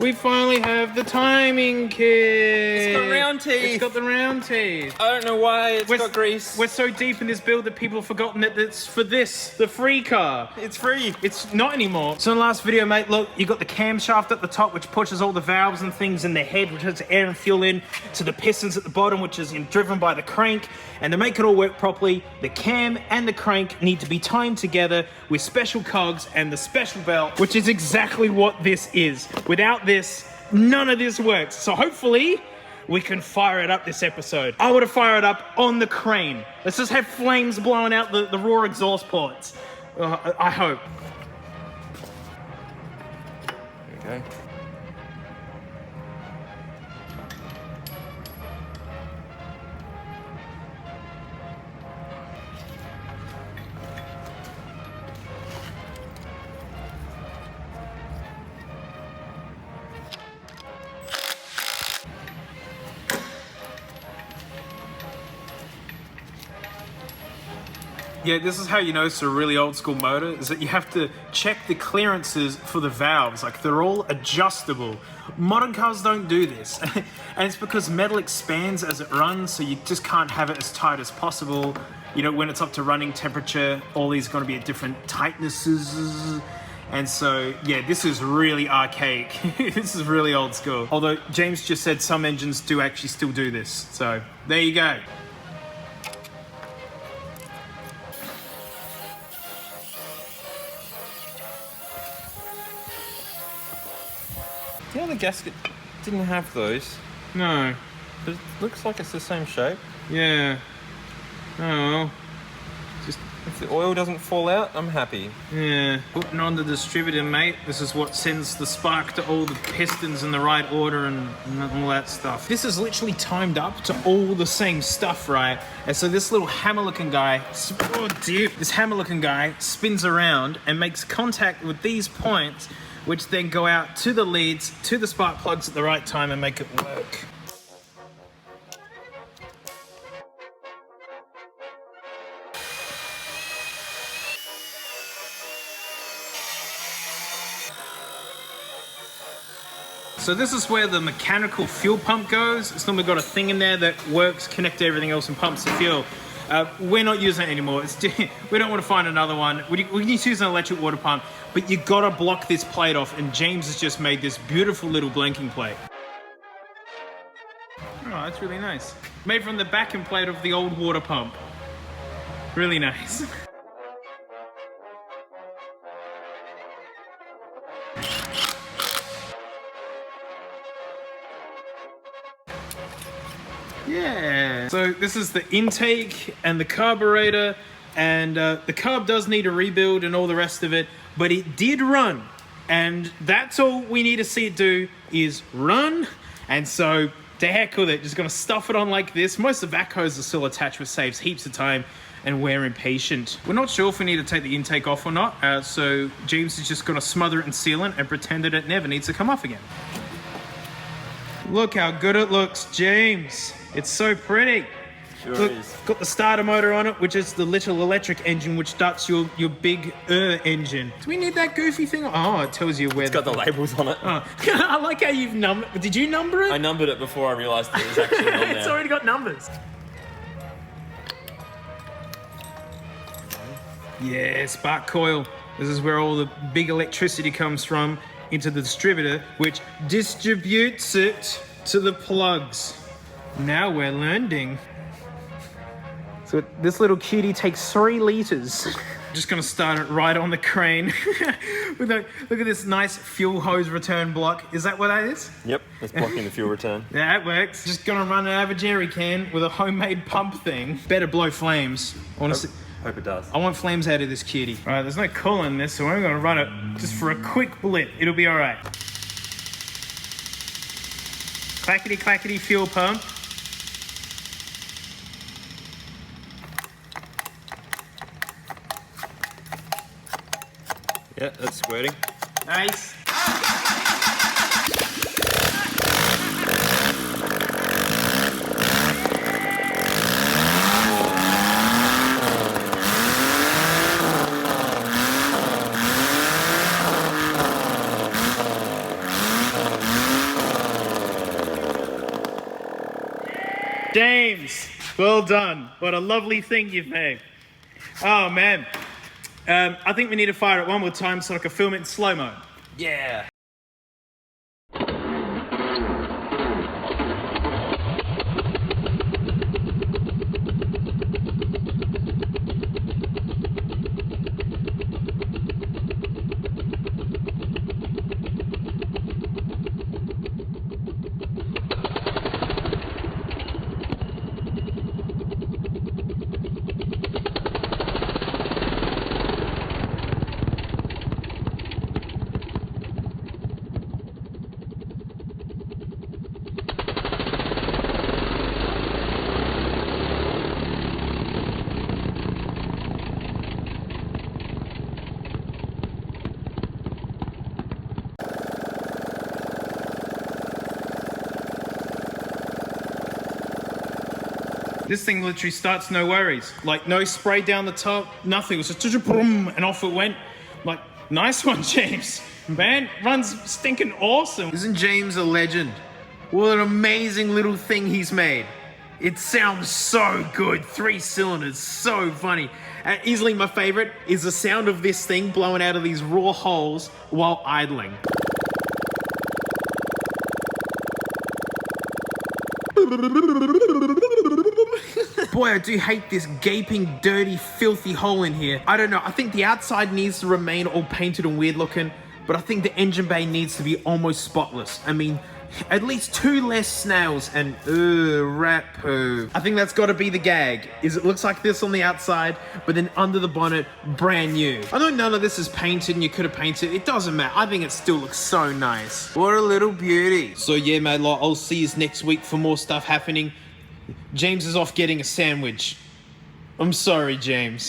We finally have the timing kit. It's got round teeth. It's got the round teeth. I don't know why it's got grease. We're so deep in this build that people have forgotten that it's for this, the free car. It's free. It's not anymore. So in the last video, mate, look, you got the camshaft at the top, which pushes all the valves and things in the head, which has air and fuel in, to the pistons at the bottom, which is driven by the crank. And to make it all work properly, the cam and the crank need to be timed together with special cogs and the special belt, which is exactly what this is. Without this, none of this works. So hopefully we can fire it up this episode. I want to fire it up on the crane. Let's just have flames blowing out the raw exhaust ports. I hope. There you go. Yeah, this is how you know it's a really old school motor, is that you have to check the clearances for the valves. Like, they're all adjustable. Modern cars don't do this. And it's because metal expands as it runs, so you just can't have it as tight as possible. You know, when it's up to running temperature, all these are going to be at different tightnesses. And so, yeah, this is really archaic. This is really old school. Although James just said some engines do actually still do this. So there you go. The other gasket didn't have those. No. But it looks like it's the same shape. Yeah. Oh well. Just if the oil doesn't fall out, I'm happy. Yeah. Putting on the distributor, mate. This is what sends the spark to all the pistons in the right order and all that stuff. This is literally timed up to all the same stuff, right? And so this little hammer-looking guy, oh dear, this hammer-looking guy spins around and makes contact with these points, which then go out to the leads, to the spark plugs at the right time and make it work. So this is where the mechanical fuel pump goes. It's normally got a thing in there that works, connect to everything else and pumps the fuel. We're not using it anymore. We don't want to find another one. We need to use an electric water pump, but you gotta block this plate off, and James has just made this beautiful little blanking plate. Oh, that's really nice. Made from the backing plate of the old water pump. Really nice. Yeah. So this is the intake and the carburetor, and the carb does need a rebuild and all the rest of it, but it did run, and that's all we need to see it do is run. And so to heck with it, just gonna stuff it on like this. Most of the vac hose are still attached, which saves heaps of time, and we're impatient. We're not sure if we need to take the intake off or not, so James is just gonna smother it in sealant and pretend that it never needs to come off again. Look how good it looks, James. It's so pretty. Sure Look, is. got the starter motor on it, which is the little electric engine, which starts your big engine. Do we need that goofy thing? Oh, it tells you where. It's got the labels on it. Oh. I like how you've numbered. Did you number it? I numbered it before I realised it was actually on there. It's already got numbers. Yeah, spark coil. This is where all the big electricity comes from into the distributor, which distributes it to the plugs. Now we're learning. So this little cutie takes 3 liters. Just gonna start it right on the crane. Look at this nice fuel hose return block. Is that what that is? Yep, it's blocking the fuel return. Yeah, that works. Just gonna run it out of a jerry can with a homemade pump thing. Better blow flames. Honestly. Hope it does. I want flames out of this cutie. All right, there's no coolant in this, so I'm gonna run it just for a quick blip. It'll be all right. Clackety clackety fuel pump. Yeah, that's squirting. Nice. James, well done. What a lovely thing you've made. Oh, man. I think we need to fire it one more time so I can film it in slow-mo. Yeah. This thing literally starts no worries. Like, no spray down the top, nothing. It was just boom, and off it went. Like, nice one, James. Man, runs stinking awesome. Isn't James a legend? What an amazing little thing he's made. It sounds so good. 3 cylinders, so funny. And easily my favorite is the sound of this thing blowing out of these raw holes while idling. Boy, I do hate this gaping, dirty, filthy hole in here. I don't know, I think the outside needs to remain all painted and weird looking, but I think the engine bay needs to be almost spotless. I mean, at least 2 less snails and rat poo. I think that's gotta be the gag, is it looks like this on the outside, but then under the bonnet, brand new. I know none of this is painted and you could have painted, it doesn't matter. I think it still looks so nice. What a little beauty. So yeah, mate, I'll see you next week for more stuff happening. James is off getting a sandwich. I'm sorry, James.